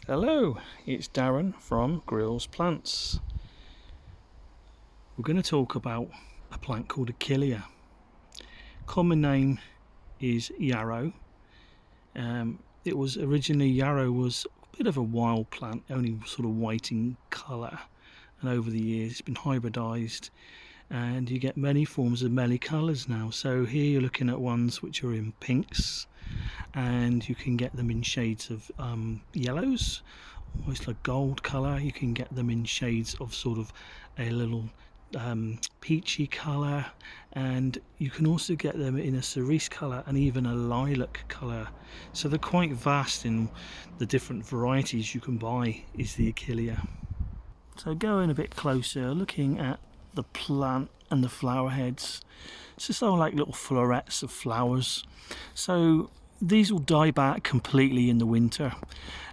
Hello, it's Darren from Grills Plants. We're going to talk about a plant called Achillea. Common name is yarrow. It was originally, yarrow was a bit of a wild plant, only sort of white in colour, and over the years it's been hybridised and you get many forms of many colours now. So here you're looking at ones which are in pinks, and you can get them in shades of yellows, almost like gold colour. You can get them in shades of sort of a little peachy colour, and you can also get them in a cerise colour and even a lilac colour. So they're quite vast in the different varieties you can buy is the Achillea. So going a bit closer, looking at the plant and the flower heads, it's just all like little florets of flowers. So these will die back completely in the winter,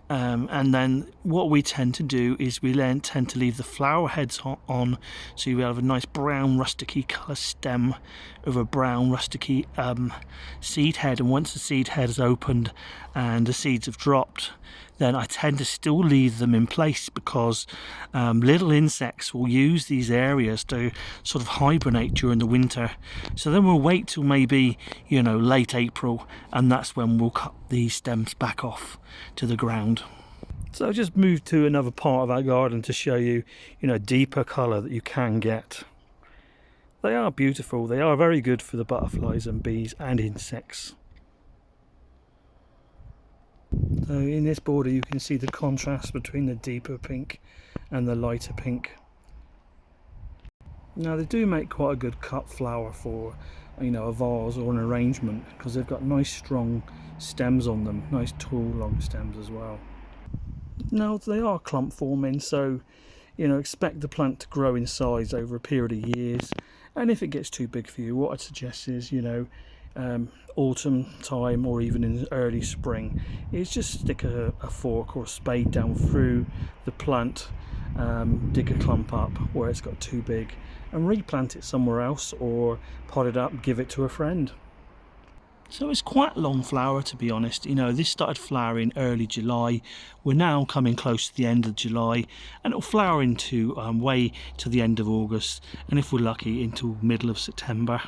and then what we tend to do is we then tend to leave the flower heads on, so you have a nice brown rusticy colour stem with a brown rusticy seed head. And once the seed head has opened and the seeds have dropped, then I tend to still leave them in place, because little insects will use these areas to sort of hibernate during the winter. So then we'll wait till maybe, late April, and that's when we'll cut these stems back off to the ground. So I just moved to another part of our garden to show you, deeper colour that you can get. They are beautiful. They are very good for the butterflies and bees and insects. So in this border you can see the contrast between the deeper pink and the lighter pink. Now they do make quite a good cut flower for a vase or an arrangement, because they've got nice strong stems on them, nice tall long stems as well. Now they are clump forming, so expect the plant to grow in size over a period of years, and if it gets too big for you, what I'd suggest is autumn time or even in early spring is just stick a fork or a spade down through the plant, dig a clump up where it's got too big and replant it somewhere else, or pot it up, give it to a friend. So it's quite a long flower, to be honest. This started flowering early July. We're now coming close to the end of July, and it'll flower into way to the end of August, and if we're lucky into middle of September.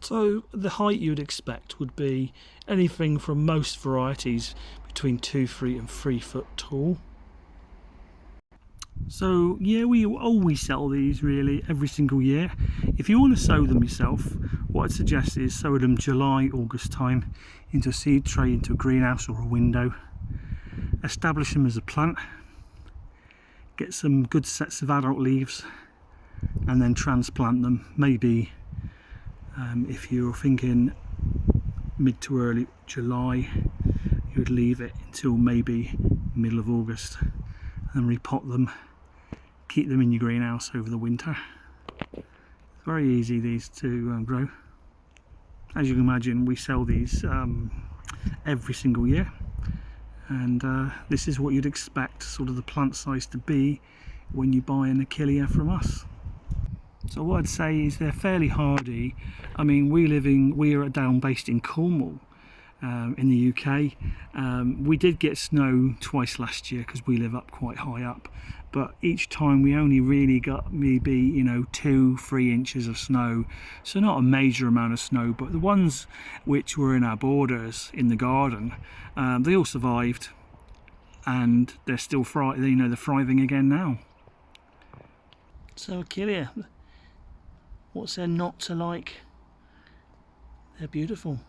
So the height you'd expect would be anything from most varieties between 2 feet and 3 foot tall. So yeah, we always sell these really every single year. If you want to sow them yourself, what I'd suggest is sow them July, August time into a seed tray, into a greenhouse or a window. Establish them as a plant, get some good sets of adult leaves, and then transplant them. Maybe if you're thinking mid to early July, you would leave it until maybe middle of August and repot them. Keep them in your greenhouse over the winter. It's very easy, these to grow. As you can imagine, we sell these every single year, and this is what you'd expect sort of the plant size to be when you buy an Achillea from us. So what I'd say is they're fairly hardy. I mean, we are based in Cornwall, in the UK. We did get snow twice last year because we live up quite high up, but each time we only really got maybe 2-3 inches of snow, so not a major amount of snow. But the ones which were in our borders in the garden, they all survived, and they're still they're thriving again now. So Achillea, what's there not to like? They're beautiful.